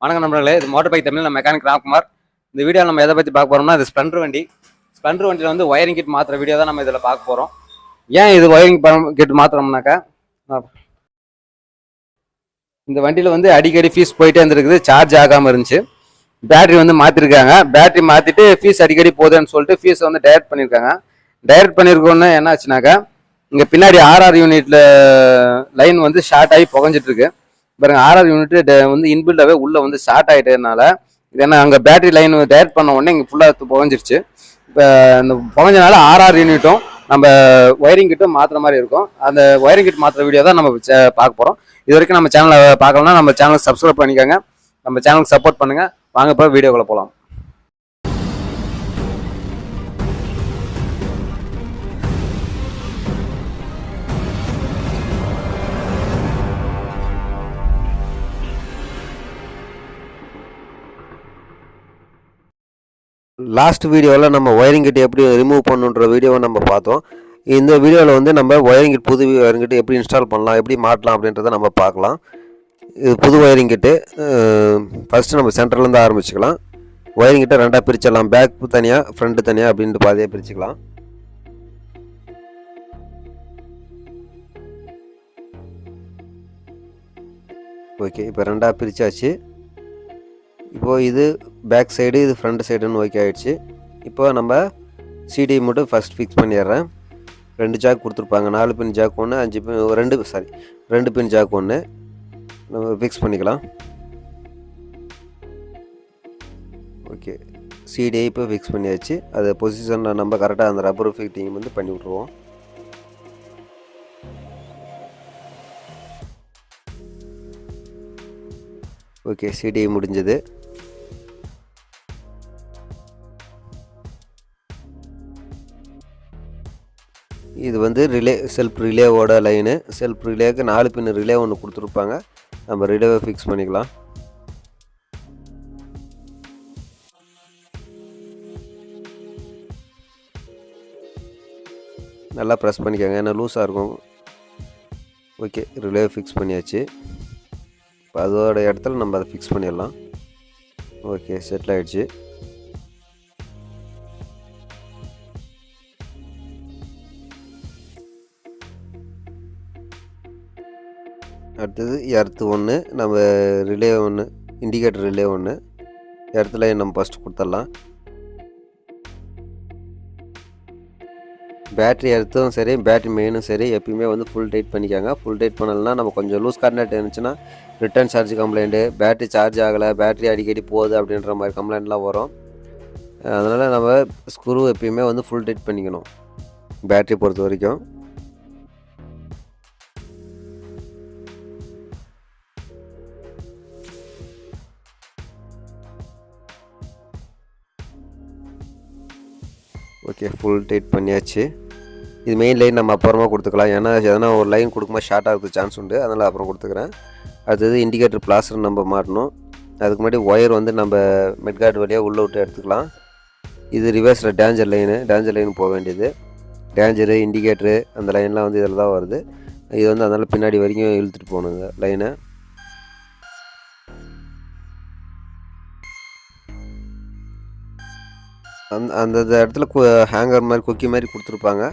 வணக்கம் நண்பர்களே, இது மோட்டர் பைக் தமிழ். நான் மெக்கானிக் ராம்குமார். இந்த வீடியோவில் நம்ம எதை பற்றி பார்க்க போகிறோம்னா, இது ஸ்ப்ளெண்டர் வண்டி. ஸ்ப்ளெண்டர் வண்டியில் வந்து ஒயரிங் கிட் மாற்றுற வீடியோ தான் நம்ம இதில் பார்க்க போகிறோம். ஏன் இது ஒயரிங் கிட் மாற்றுறோம்னாக்கா, இந்த வண்டியில் வந்து அடிக்கடி ஃபீஸ் போயிட்டே இருந்துருக்குது, சார்ஜ் ஆகாமல் இருந்துச்சு. பேட்டரி வந்து மாற்றிருக்காங்க. பேட்டரி மாற்றிட்டு ஃபீஸ் அடிக்கடி போகுதுன்னு சொல்லிட்டு ஃபீஸை வந்து டைரக்ட் பண்ணியிருக்காங்க. டைரக்ட் பண்ணியிருக்கோன்னு என்ன ஆச்சுனாக்கா, இங்கே பின்னாடி ஆர்ஆர் யூனிட்ல லைன் வந்து ஷார்ட் ஆகி புகஞ்சிட்டு இருக்கு. பாருங்க, ஆர்ஆர் யூனிட் வந்து இன்பில்டாவே உள்ள வந்து ஷார்ட் ஆகிட்டதுனால இது என்ன, அங்கே பேட்டரி லைன் டைரக்ட் பண்ண உடனே இங்கே ஃபுல்லாக புகஞ்சிருச்சு. இப்போ இந்த புகஞ்சனால ஆர்ஆர் யூனிட்டும் நம்ம ஒயரிங் கிட்டும் மாற்றுற மாதிரி இருக்கும். அந்த ஒயரிங் கிட் மாற்றுற வீடியோ தான் நம்ம பார்க்க போகிறோம். இது வரைக்கும் நம்ம சேனலை பார்க்கலன்னா நம்ம சேனல் சப்ஸ்கிரைப் பண்ணிக்கோங்க. நம்ம சேனலுக்கு சப்போர்ட் பண்ணுங்கள். வாங்க இப்போ வீடியோக்குள்ளே போகலாம். லாஸ்ட் வீடியோவில் நம்ம ஒயரிங் கிட் எப்படி ரிமூவ் பண்ணுன்ற வீடியோவை நம்ம பார்த்தோம். இந்த வீடியோவில் வந்து நம்ம ஒயரிங் கிட், புது ஒயரிங் கிட் எப்படி இன்ஸ்டால் பண்ணலாம், எப்படி மாட்டலாம் அப்படின்றத நம்ம பார்க்கலாம். இது புது ஒயரிங் கிட்டு. ஃபஸ்ட்டு நம்ம சென்டர்லேருந்து ஆரம்பிச்சுக்கலாம். ஒயரிங் கிட்ட ரெண்டாக பிரிச்சிடலாம். பேக் தனியாக, ஃப்ரண்ட்டு தனியாக அப்படின்ட்டு பாதியாக பிரிச்சுக்கலாம். ஓகே, இப்போ ரெண்டாக பிரித்தாச்சு. இப்போது இது பேக் சைடு, இது ஃப்ரண்ட் சைடுன்னு ஓகே ஆகிடுச்சு. இப்போ நம்ம சிடி மட்டும் ஃபஸ்ட் ஃபிக்ஸ் பண்ணிடுறேன். 2 ஜாக் கொடுத்துருப்பாங்க. 4 பின் ஜாக் ஒன்று, 5 பின் 2 பின் ஜாக் ஒன்று நம்ம ஃபிக்ஸ் பண்ணிக்கலாம். ஓகே, சிடியை இப்போ ஃபிக்ஸ் பண்ணியாச்சு. அது பொசிஷனில் நம்ம கரெக்டாக அந்த ரப்பர் ஃபிட்டிங் வந்து பண்ணி விட்ருவோம். ஓகே, சிடிஐ முடிஞ்சது. இது வந்து செல்ஃப் ரிலேவோட லைனு. செல்ஃப் ரிலேவுக்கு 4 பின் ரிலே ஒன்று கொடுத்துருப்பாங்க. நம்ம ரிலேவை ஃபிக்ஸ் பண்ணிக்கலாம். நல்லா ப்ரெஸ் பண்ணிக்கோங்க, ஏன்னா லூஸாக இருக்கும். ஓகே, ரிலேவை ஃபிக்ஸ் பண்ணியாச்சு. இப்போ அதோட இடத்துல நம்ம அதை ஃபிக்ஸ் பண்ணிடலாம். ஓகே, செட்டில் ஆகிடுச்சு. அடுத்தது எர்த்து ஒன்று, நம்ம ரிலே ஒன்று, இண்டிகேட்டர் ரிலே ஒன்று, எர்த்தில் நம்ம ஃபஸ்ட்டு கொடுத்துடலாம். பேட்ரி எர்த்தும் சரி, பேட்ரி மெயினும் சரி, எப்பயுமே வந்து ஃபுல் டைட் பண்ணிக்காங்க. ஃபுல் டைட் பண்ணலைன்னா நம்ம கொஞ்சம் லூஸ் கார்னட் இருந்துச்சுன்னா return charge complaint, battery charge ஆகலை, பேட்ரி அடிக்கடி போகுது அப்படின்ற மாதிரி கம்ப்ளைண்ட்லாம் வரும். அதனால் நம்ம ஸ்க்ரூ எப்பயுமே வந்து ஃபுல் டைட் பண்ணிக்கணும் பேட்ரி பொறுத்த வரைக்கும். ஓகே, ஃபுல் டைட் பண்ணியாச்சு. இது மெயின் லைன் நம்ம அப்புறமா கொடுத்துக்கலாம், ஏன்னா எதனா ஒரு லைன் கொடுக்கும்போது ஷார்ட் ஆகிறதுக்கு சான்ஸ் உண்டு. அதனால் அப்புறம் கொடுத்துக்கிறேன். அடுத்தது இண்டிகேட்டர் பிளாஸ்டர் நம்ம மாட்டணும். அதுக்கு முன்னாடி ஒயர் வந்து நம்ம மெட்கார்டு வழியாக உள்ளே விட்டு எடுத்துக்கலாம். இது ரிவர்ஸில் டேஞ்சர் லைன் போக வேண்டியது. டேஞ்சரு, இண்டிகேட்டரு அந்த லைன்லாம் வந்து இதில் தான் வருது. இது வந்து அதனால் பின்னாடி வரைக்கும் இழுத்துட்டு போகணுங்க லைனை. அந்த இடத்துல ஹேங்கர் மாதிரி, கொக்கி மாதிரி கொடுத்துருப்பாங்க.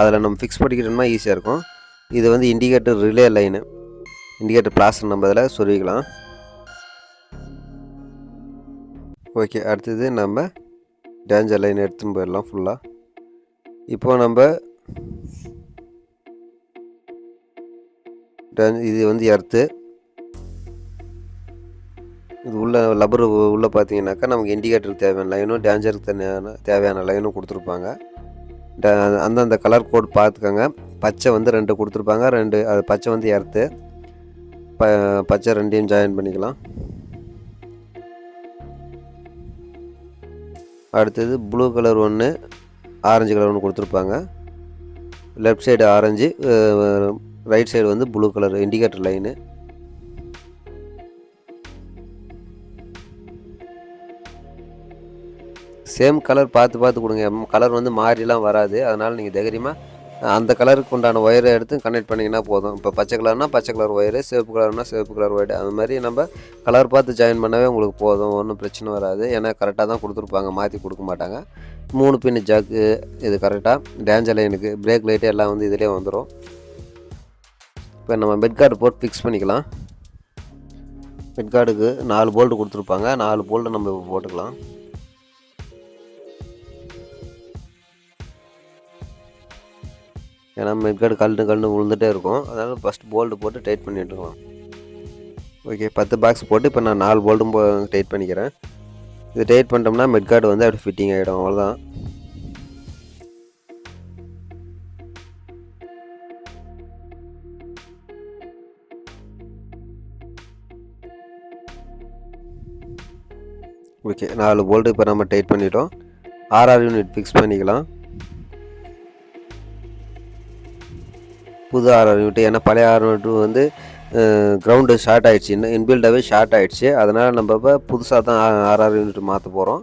அதில் நம்ம ஃபிக்ஸ் பண்ணிக்கிட்டோம்னா ஈஸியாக இருக்கும். இது வந்து indicator relay line. Indicator plaster நம்ம அதில் சொருவிக்கலாம். ஓகே, அடுத்தது நம்ம டேஞ்சர் லைன் எடுத்துன்னு போயிடலாம் ஃபுல்லாக. இப்போது நம்ம இது வந்து எர்த்து. இது உள்ள லப்பர் உள்ளே பார்த்தீங்கன்னாக்கா நமக்கு இண்டிகேட்டருக்கு தேவையான லைனும், டேஞ்சருக்கு தேவையான லைனும் கொடுத்துருப்பாங்க. அந்தந்த கலர் கோட் பார்த்துக்கோங்க. பச்சை வந்து 2 கொடுத்துருப்பாங்க. அது பச்சை வந்து எர்த்து. பச்சை 2யும் ஜாயின் பண்ணிக்கலாம். அடுத்தது ப்ளூ கலர் ஒன்று, ஆரஞ்சு கலர் ஒன்று கொடுத்துருப்பாங்க. Left side orange, right side வந்து blue colour indicator line. Same colour பார்த்து கொடுங்க. கலர் வந்து மாறிலாம் வராது. அதனால் நீங்கள் தைரியமாக அந்த கலருக்கு உண்டான ஒயரை எடுத்து கனெக்ட் பண்ணிங்கன்னா போதும். இப்போ பச்சை கலர்னால் பச்சை கலர் ஒயரு, சிவப்பு கலர்னால் சிவப்பு கலர் ஒயரு, அது மாதிரி நம்ம கலர் பார்த்து ஜாயின் பண்ணவே உங்களுக்கு போதும். ஒன்றும் பிரச்சனை வராது. ஏன்னா கரெக்டாக தான் கொடுத்துருப்பாங்க, மாற்றி கொடுக்க மாட்டாங்க. 3 பின் ஜாக்கு இது கரெக்டாக. டேஞ்சர் லைனுக்கு பிரேக் லைட்டு எல்லாம் வந்து இதிலே வந்துடும். இப்போ நம்ம பெட் கார்டு போட்டு ஃபிக்ஸ் பண்ணிக்கலாம். பெட் கார்டுக்கு 4 போல்ட்டு கொடுத்துருப்பாங்க. 4 போல்ட்டு நம்ம இப்போ போட்டுக்கலாம். ஏன்னா மெட்கார்டு கழண்டு விழுந்துகிட்டே இருக்கும். அதனால் ஃபஸ்ட்டு போல்ட்டு போட்டு டைட் பண்ணி விட்டுக்கலாம். ஓகே, 10 பாக்ஸ் போட்டு இப்போ நான் 4 போல்ட்டும் டைட் பண்ணிக்கிறேன். இது டைட் பண்ணிட்டோம்னா மெட்கார்டு வந்து அப்படி ஃபிட்டிங் ஆகிடும். அவ்வளோதான். ஓகே, 4 போல்ட்டு இப்போ நம்ம டைட் பண்ணிட்டோம். ஆர்ஆர் யூனிட் ஃபிக்ஸ் பண்ணிக்கலாம். புது ஆர்ஆர் யூனிட், ஏன்னா பழைய ஆர்ஆர் யூனிட் வந்து கிரவுண்டு ஷார்ட் ஆகிடுச்சு, இன்பில்டாகவே ஷார்ட் ஆகிடுச்சு. அதனால் நம்ம இப்போ புதுசாக தான் ஆர்ஆர் யூனிட் மாற்ற போகிறோம்.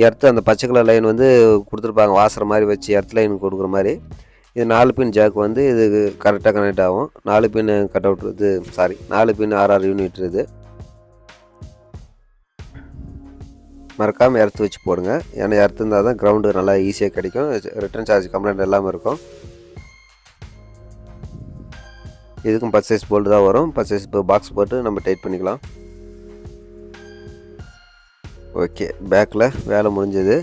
எர்த்து அந்த பச்சை கலர் லைன் வந்து கொடுத்துருப்பாங்க, வாசற மாதிரி வச்சு எர்த் லைன் கொடுக்குற மாதிரி. இது 4 பின் ஜாக் வந்து இது கரெக்டாக கனெக்ட் ஆகும். 4 பின் கட் அவுட் இது 4 பின் ஆர்ஆர் யூனிட் இது. மறக்காமல் எர்த்து வச்சு போடுங்க. ஏன்னா எர்த்து இருந்தால் தான் கிரவுண்டு நல்லா ஈஸியாக கிடைக்கும். ரிட்டர்ன் சார்ஜ் கம்ப்ளைண்ட் எல்லாமே இருக்கும். இதுக்கும் 10 சைஸ் போல்டு தான் வரும். 10 சைஸ் பாக்ஸ் போட்டு நம்ம டைட் பண்ணிக்கலாம். ஓகே, பேக்கில் வேலை முடிஞ்சது.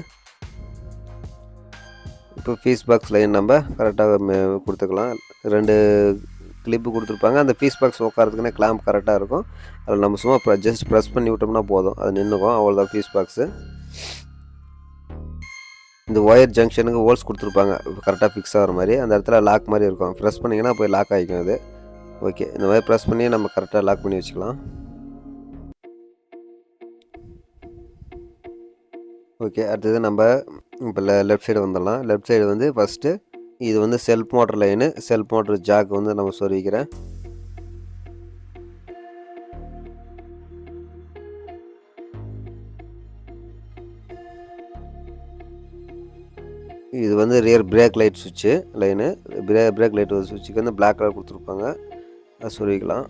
இப்போ ஃபீஸ் பாக்ஸ் லைன் நம்ம கரெக்டாக கொடுத்துக்கலாம். 2 கிளிப்பு கொடுத்துருப்பாங்க. அந்த ஃபீஸ் பாக்ஸ் உட்காரத்துக்குன்னே கிளாம்ப் கரெக்டாக இருக்கும். அதில் நம்ம சும்மா ஜஸ்ட் ப்ரெஸ் பண்ணி விட்டோம்னா போதும், அது நின்றுக்கும். அவ்வளோதான் ஃபீஸ் பாக்ஸு. இந்த ஒயர் ஜங்ஷனுக்கு ஹோல்ஸ் கொடுத்துருப்பாங்க கரெக்டாக ஃபிக்ஸ் ஆகிற மாதிரி. அந்த இடத்துல லாக் மாதிரி இருக்கும். ப்ரெஸ் பண்ணிங்கன்னா போய் லாக் ஆகிக்கும் அது. ஓகே, இந்த மாதிரி ப்ரெஸ் பண்ணி நம்ம கரெக்டாக லாக் பண்ணி வச்சுக்கலாம். ஓகே, அடுத்தது நம்ம இப்போ லெஃப்ட் சைடு வந்துடலாம். லெஃப்ட் சைடு வந்து ஃபஸ்ட்டு இது வந்து self motor line, self motor jack வந்து நம்ம சொருவிக்கிறேன். இது வந்து ரியர் பிரேக் லைட் சுவிட்சு லைனு. பிரேக் லைட் சுவிட்சுக்கு வந்து பிளாக் கலர் கொடுத்துருப்பாங்க, அது சொருவிக்கலாம்.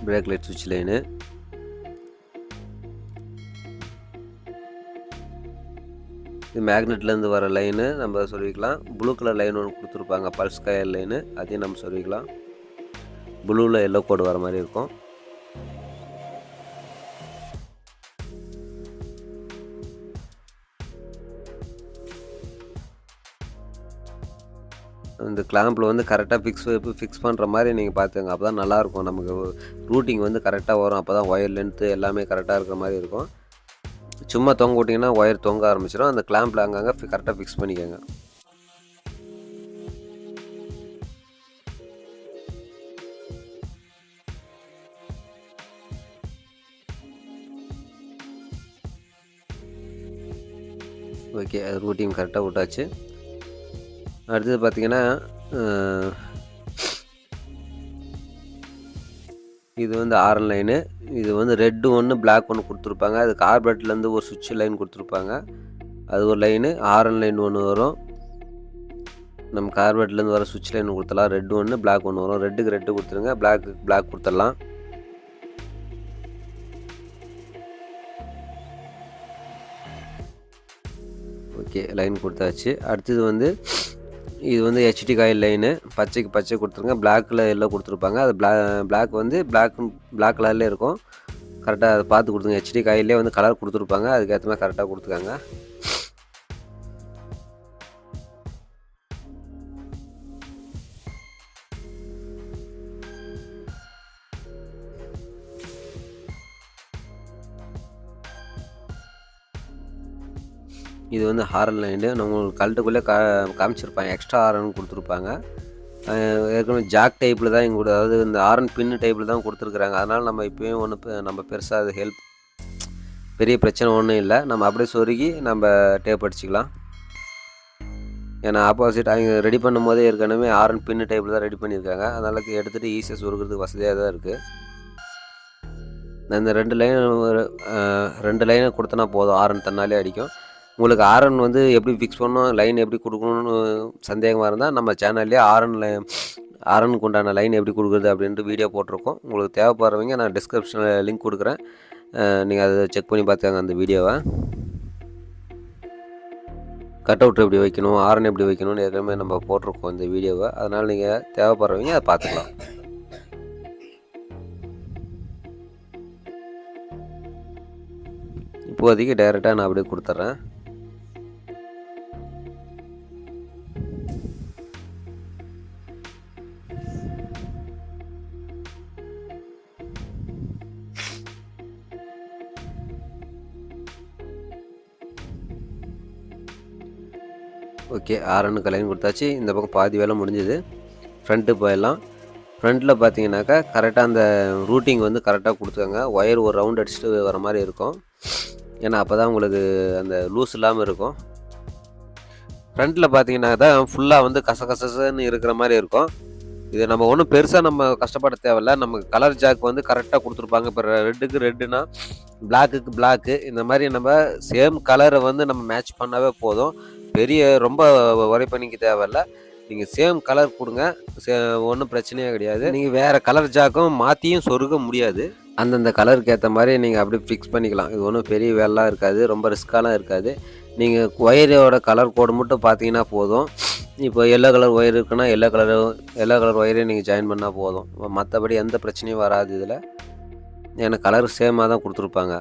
பிரேக் லைட் சுவிட்ச் லைனு. இது மேக்னெட்லேருந்து வர லைனு நம்ம சொருவிக்கலாம். ப்ளூ கலர் லைன் ஒன்று கொடுத்துருப்பாங்க, பல்ஸ் காயர் லைனு, அதையும் நம்ம சொருவிக்கலாம். ப்ளூவில் எல்லோ கோடு வர மாதிரி இருக்கும். இந்த கிளாம்பில் வந்து கரெக்டாக ஃபிக்ஸ் பண்ணுற மாதிரி நீங்கள் பார்த்துங்க. அப்போ தான் நல்லாயிருக்கும். நமக்கு ரூட்டிங் வந்து கரெக்டாக வரும். அப்போ தான் ஒயர் லென்த்து எல்லாமே கரெக்டாக இருக்கிற மாதிரி இருக்கும். சும்மா தொங்க விட்டிங்கன்னா ஒயர் தொங்க ஆரம்பிச்சிடும். அந்த கிளாம்பில் அங்கங்கே கரெக்டாக ஃபிக்ஸ் பண்ணிக்கோங்க. ஓகே, அது ரூட்டிங் கரெக்டாக விட்டாச்சு. அடுத்தது பார்த்திங்கன்னா இது வந்து ஆரன் லைனு. இது வந்து ரெட்டு ஒன்று பிளாக் ஒன்று கொடுத்துருப்பாங்க. அது கார்பரேட்லேருந்து ஒரு சுவிட்ச் லைன் கொடுத்துருப்பாங்க, அது ஒரு லைனு. ஆரன் லைன் ஒன்று வரும். நம்ம கார்பரேட்லேருந்து வர சுவிட்ச் லைன் கொடுத்துடலாம். ரெட்டு ஒன்று பிளாக் ஒன்று வரும். ரெட்டுக்கு ரெட்டு கொடுத்துருங்க, பிளாக்கு பிளாக் கொடுத்துடலாம். ஓகே, லைன் கொடுத்தாச்சு. அடுத்தது வந்து இது வந்து ஹெச்டி காயில் லைனு. பச்சைக்கு பச்சை கொடுத்துருங்க, பிளாக்கில் எல்லாம் கொடுத்துருப்பாங்க. அது பிளாக் வந்து பிளாக் கலர்லேயே இருக்கும். கரெக்டாக அதை பார்த்து கொடுத்துங்க. ஹெச்டி காயிலே வந்து கலர் கொடுத்துருப்பாங்க, அதுக்கேற்ற மாதிரி கரெக்டாக கொடுத்துக்காங்க. இது வந்து ஹாரன் லைனு. நம்ம கழட்டுக்குள்ளே காமிச்சிருப்பாங்க, எக்ஸ்ட்ரா ஹாரன் கொடுத்துருப்பாங்க. ஏற்கனவே ஜாக் டைப்பில் தான் இங்கே, அதாவது இந்த ஹாரன் பின்னு டைப்பில் தான் கொடுத்துருக்குறாங்க. அதனால் நம்ம இப்போயும் நம்ம பெருசாக அது பெரிய பிரச்சனை ஒன்றும் இல்லை. நம்ம அப்படியே சொருகி நம்ம டேப் அடிச்சிக்கலாம். ஏன்னா ஆப்போசிட் அவங்க ரெடி பண்ணும் போதே ஏற்கனவே ஹாரன் பின்னு டைப்பில் தான் ரெடி பண்ணியிருக்காங்க. அதனால் எடுத்துகிட்டு ஈஸியாக சொருகிறதுக்கு வசதியாக தான் இருக்குது. அந்த 2 லைனை கொடுத்தனா போதும், ஆரன் தன்னாலே அடிக்கும். உங்களுக்கு ஆரன் வந்து எப்படி ஃபிக்ஸ் பண்ணணும், லைன் எப்படி கொடுக்கணும்னு சந்தேகமாக இருந்தால் நம்ம சேனல்லே ஆரனுக்கு உண்டான லைன் எப்படி கொடுக்குறது அப்படின்ட்டு வீடியோ போட்டிருக்கோம். உங்களுக்கு தேவைப்படுறவங்க நான் டிஸ்கிரிப்ஷனில் லிங்க் கொடுக்குறேன், நீங்கள் அதை செக் பண்ணி பார்த்துக்கங்க அந்த வீடியோவை. கட் அவுட் எப்படி வைக்கணும், ஆரன் எப்படி வைக்கணும்னு ஏற்கனவே நம்ம போட்டிருக்கோம் இந்த வீடியோவை. அதனால் நீங்கள் தேவைப்படுறவங்க அதை பார்த்துக்கலாம். இப்போதைக்கு டைரெக்டாக நான் அப்படியே கொடுத்துட்றேன். ஓகே, ஆரனுக்கு லைன் கொடுத்தாச்சு. இந்த பக்கம் பாதி வேலை முடிஞ்சுது. ஃப்ரண்ட்டு போயிடலாம். ஃப்ரண்ட்டில் பார்த்தீங்கன்னாக்கா கரெக்டாக அந்த ரூட்டிங் வந்து கரெக்டாக கொடுத்துக்கோங்க. ஒயர் ஒரு ரவுண்ட் அடிச்சுட்டு வர மாதிரி இருக்கும், ஏன்னா அப்போ தான் உங்களுக்கு அந்த லூஸ் இல்லாமல் இருக்கும். ஃப்ரண்ட்டில் பார்த்தீங்கன்னா தான் ஃபுல்லாக வந்து கசகசன்னு இருக்கிற மாதிரி இருக்கும். இது நம்ம ஒன்றும் பெருசாக நம்ம கஷ்டப்பட தேவையில்ல. நமக்கு கலர் ஜாக் வந்து கரெக்டாக கொடுத்துருப்பாங்க. இப்போ ரெட்டுக்கு ரெட்டுனா பிளாக்குக்கு பிளாக்கு, இந்த மாதிரி நம்ம சேம் கலரை வந்து நம்ம மேட்ச் பண்ணாவே போதும். பெரிய ரொம்ப ஒரே பண்ணிக்க தேவையில்ல. நீங்கள் சேம் கலர் கொடுங்க, ஒன்றும் பிரச்சனையே கிடையாது. நீங்கள் வேறு கலர் ஜாக்கும் மாற்றியும் சொருக முடியாது. அந்தந்த கலருக்கு ஏற்ற மாதிரி நீங்கள் அப்படி ஃபிக்ஸ் பண்ணிக்கலாம். இது ஒன்றும் பெரிய வேலைலாம் இருக்காது, ரொம்ப ரிஸ்க்காலாம் இருக்காது. நீங்கள் ஒயரோட கலர் கோடு மட்டும் பார்த்தீங்கன்னா போதும். இப்போ எல்லோ கலர் ஒயர் இருக்குன்னா எல்லோ கலர் ஒயரே நீங்கள் ஜாயின் பண்ணால் போதும். மற்றபடி எந்த பிரச்சனையும் வராது இதில், ஏன்னா கலர் சேமாக தான் கொடுத்துருப்பாங்க.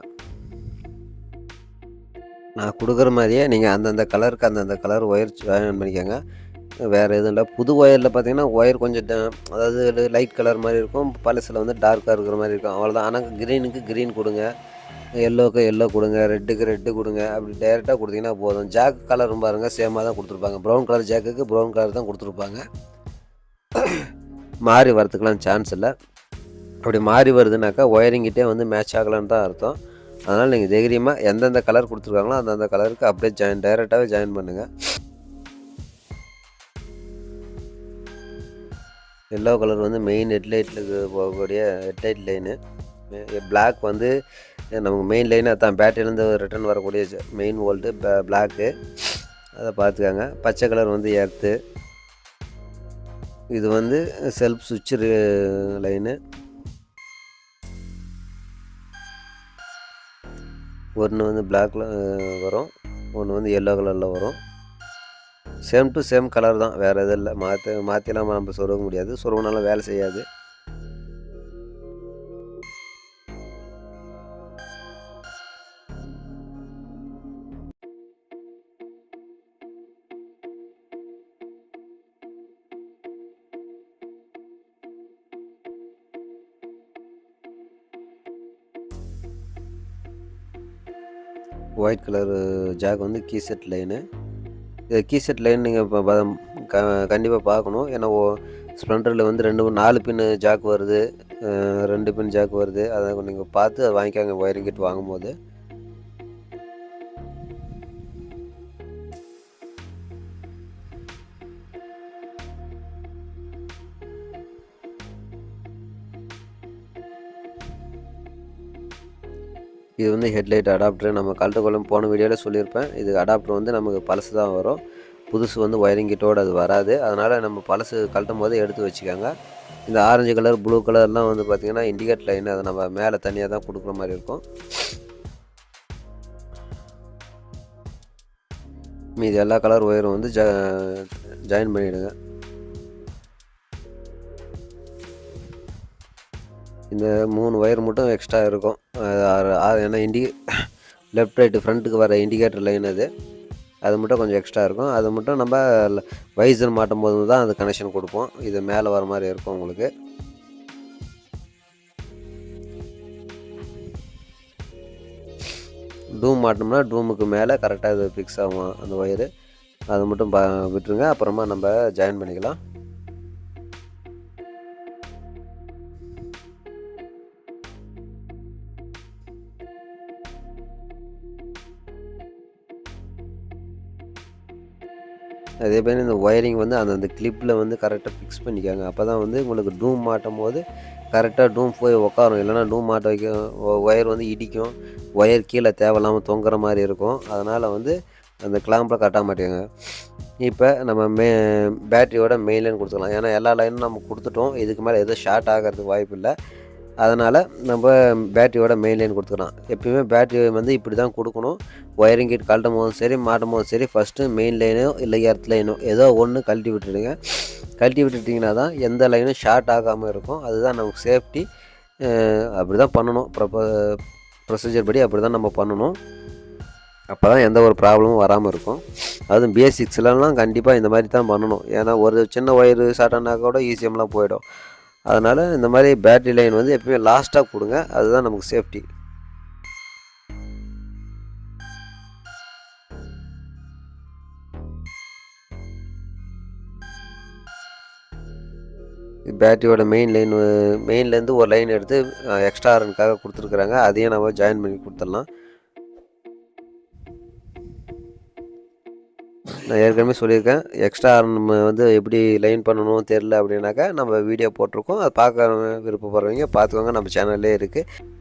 நான் கொடுக்குற மாதிரியே நீங்கள் அந்தந்த கலருக்கு அந்தந்த கலர் ஒயர் ஜாயின் பண்ணிக்கோங்க. வேறு எதுவும் இல்லை. புது ஒயரில் பார்த்தீங்கன்னா ஒயர் கொஞ்சம் அதாவது லைட் கலர் மாதிரி இருக்கும், பழசில் வந்து டார்க்காக இருக்கிற மாதிரி இருக்கும், அவ்வளோதான். ஆனால் க்ரீனுக்கு க்ரீன் கொடுங்க, எல்லோவுக்கு எல்லோ கொடுங்க, ரெட்டுக்கு ரெட்டு கொடுங்க. அப்படி டைரெக்டாக கொடுத்தீங்கன்னா போதும். ஜாக் கலரும் பாருங்கள் சேமாக தான் கொடுத்துருப்பாங்க. ப்ரௌன் கலர் ஜாக்குக்கு ப்ரௌன் கலர் தான் கொடுத்துருப்பாங்க. மாறி வரத்துக்கெலாம் சான்ஸ் இல்லை. அப்படி மாறி வருதுனாக்கா ஒயரிங்கிட்டே வந்து மேட்ச் ஆகலான்னு தான் அர்த்தம். அதனால் நீங்கள் தைரியமாக எந்தெந்த கலர் கொடுத்துருக்காங்களோ அந்தந்த கலருக்கு அப்படியே டைரெக்டாகவே ஜாயின் பண்ணுங்கள். எல்லோ கலர் வந்து மெயின் ஹெட்லைட்டுக்கு போகக்கூடிய ஹெட்லைட் லைனு. பிளாக் வந்து நமக்கு மெயின் லைன், அதான் பேட்டரியிலேருந்து ரிட்டர்ன் வரக்கூடிய மெயின் வோல்ட்டு பிளாக்கு, அதை பார்த்துக்காங்க. பச்சை கலர் வந்து எர்த்து, இது வந்து செல்ஃப் சுவிட்சு லைனு. ஒன்று வந்து பிளாக்கில் வரும், ஒன்று வந்து எல்லோ கலரில் வரும். சேம் டு சேம் கலர் தான், வேறு எதுவும் இல்லை. மாற்றிலாம் நம்ம சொருக முடியாது, சொருகினாலும் வேலை செய்யாது. ஒயிட் கலர் ஜாக் வந்து கீசெட் லைனு. இது கீசெட் லைன் நீங்கள் இப்போ கண்டிப்பாக பார்க்கணும். ஏன்னா ஸ்ப்ளெண்டரில் வந்து 4 பின் ஜாக் வருது, 2 பின் ஜாக் வருது. அதை நீங்கள் பார்த்து அதை வாங்கிக்காங்க ஒயரிங் கிட் வாங்கும்போது. இது வந்து ஹெட்லைட் அடாப்டர். நம்ம கழட்டக்குள்ளே போன வீடியோவில் சொல்லியிருப்பேன். இது அடாப்டர் வந்து நமக்கு பழசு தான் வரும், புதுசு வந்து ஒயரிங் கிட்டோடு அது வராது. அதனால் நம்ம பழசு கழட்டும் போது எடுத்து வச்சுக்கோங்க. இந்த ஆரஞ்சு கலர் ப்ளூ கலர்லாம் வந்து பார்த்திங்கன்னா இண்டிகேட் லைன், அதை நம்ம மேலே தனியாக தான் கொடுக்குற மாதிரி இருக்கும். மீதி எல்லா கலர் ஒயரும் வந்து ஜாயின் பண்ணிவிடுங்க. இந்த 3 ஒயர் மட்டும் எக்ஸ்ட்ரா இருக்கும். ஏன்னா லெஃப்ட் ரைட்டு ஃப்ரண்ட்டுக்கு வர இண்டிகேட்டர் லைன் அது மட்டும் கொஞ்சம் எக்ஸ்ட்ரா இருக்கும். அது மட்டும் நம்ம வைசர் மாட்டும் போது தான் அது கனெக்ஷன் கொடுப்போம். இது மேலே வர மாதிரி இருக்கும் உங்களுக்கு. டூம் மாட்டோம்னா டூமுக்கு மேலே கரெக்டாக இது ஃபிக்ஸ் ஆகும் அந்த ஒயரு. அது மட்டும் விட்டுருங்க, அப்புறமா நம்ம ஜாயின் பண்ணிக்கலாம். அதே மாதிரி இந்த ஒயரிங் வந்து அந்த கிளிப்பில் வந்து கரெக்டாக ஃபிக்ஸ் பண்ணிக்காங்க. அப்போ தான் வந்து உங்களுக்கு டூம் மாட்டும் போது கரெக்டாக டூம் போய் உட்காரும். இல்லைனா டூம் மாட்ட வைக்க ஒயர் வந்து இடிக்கும், ஒயர் கீழே தேவையில்லாமல் தொங்குற மாதிரி இருக்கும். அதனால் வந்து அந்த கிளாம்பில் கட்ட மாட்டேங்க. இப்போ நம்ம பேட்டரியோட மெயின் லைன் கொடுத்துக்கலாம். ஏன்னா எல்லா லைனும் நம்ம கொடுத்துட்டோம், இதுக்கு மேலே எதுவும் ஷார்ட் ஆகிறதுக்கு வாய்ப்பு இல்லை. அதனால் நம்ம பேட்டரியோட மெயின் லைன் கொடுத்துக்கலாம். எப்பயுமே பேட்டரி வந்து இப்படி தான் கொடுக்கணும். ஒயரிங் கிட் கழட்டும் போதும் சரி, மாட்டும் போதும் சரி, ஃபஸ்ட்டு மெயின் லைனோ இல்லை எர்த் லைனோ ஏதோ ஒன்று கழட்டி விட்டுடுங்க. கழட்டி விட்டுட்டிங்கன்னா தான் எந்த லைனும் ஷார்ட் ஆகாமல் இருக்கும். அதுதான் நமக்கு சேஃப்டி. அப்படி தான் பண்ணணும். ப்ரொசீஜர் படி அப்படி தான் நம்ம பண்ணணும். அப்போ தான் எந்த ஒரு ப்ராப்ளமும் வராமல் இருக்கும். அதுவும் பேசிக்ஸ்லாம் கண்டிப்பாக இந்த மாதிரி தான் பண்ணணும். ஏன்னா ஒரு சின்ன ஒயரு ஷார்ட் ஆனால் கூட ஈஸியம்லாம் போயிடும். அதனால் இந்த மாதிரி பேட்ரி லைன் வந்து எப்பயுமே லாஸ்ட்டாக கொடுங்க. அதுதான் நமக்கு சேஃப்டி. பேட்டரியோட மெயின்லேருந்து ஒரு லைன் எடுத்து எக்ஸ்ட்ரா ஆரனுக்காக கொடுத்துருக்குறாங்க. அதையும் நம்ம ஜாயின் பண்ணி கொடுத்துடலாம். நான் ஏற்கனவே சொல்லியிருக்கேன், எக்ஸ்ட்ரா ஆர்ன் வந்து எப்படி லைன் பண்ணணும் தெரில அப்படின்னாக்கா நம்ம வீடியோ போட்டிருக்கோம். அது பார்க்க விருப்பப்படுறவங்க பார்த்துக்கோங்க, நம்ம சேனல்லே இருக்குது.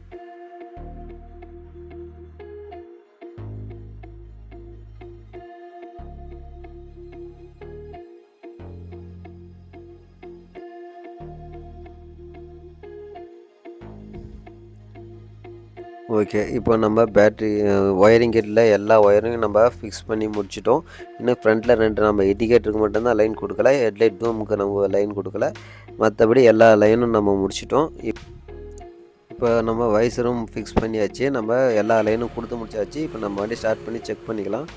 ஓகே, இப்போ நம்ம பேட்ரி ஒயரிங் கிட்டில் எல்லா ஒயரிங்கும் நம்ம ஃபிக்ஸ் பண்ணி முடிச்சிட்டோம். இன்னும் ஃப்ரண்ட்டில் 2 நம்ம இண்டிகேட்டருக்கு மட்டும்தான் லைன் கொடுக்கல, ஹெட்லைட் டூமுக்கு நம்ம லைன் கொடுக்கல. மற்றபடி எல்லா லைனும் நம்ம முடிச்சிட்டோம். இப்போ நம்ம வைசரும் ஃபிக்ஸ் பண்ணியாச்சு, நம்ம எல்லா லைனும் கொடுத்து முடிச்சாச்சு. இப்போ நம்ம வண்டி ஸ்டார்ட் பண்ணி செக் பண்ணிக்கலாம்.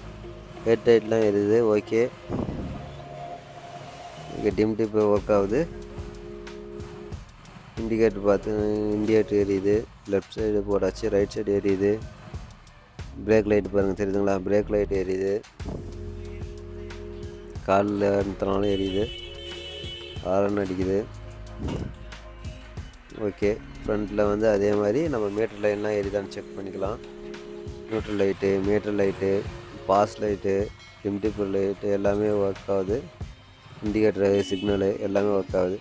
ஹெட்லைட்லாம் எரியுது. ஓகே, இங்கே டிம் டிப் ஒர்க் ஆகுது. இண்டிகேட்டர் எரியுது. லெஃப்ட் சைடு போட்டாச்சு, ரைட் சைடு எரியுது. பிரேக் லைட் பாருங்கள், தெரியுதுங்களா? பிரேக் லைட் எரியுது. காலில் நிறுத்தினாலும் எரியுது. ஹாரன் அடிக்குது. ஓகே, ஃப்ரண்ட்டில் வந்து அதே மாதிரி நம்ம மீட்டர் லைன்லாம் எரியுதான்னு செக் பண்ணிக்கலாம். Neutral light, meter light, pass light, dim dipper light எல்லாமே ஒர்க் ஆகுது. இண்டிகேட்டர் சிக்னலு எல்லாமே ஒர்க் ஆகுது.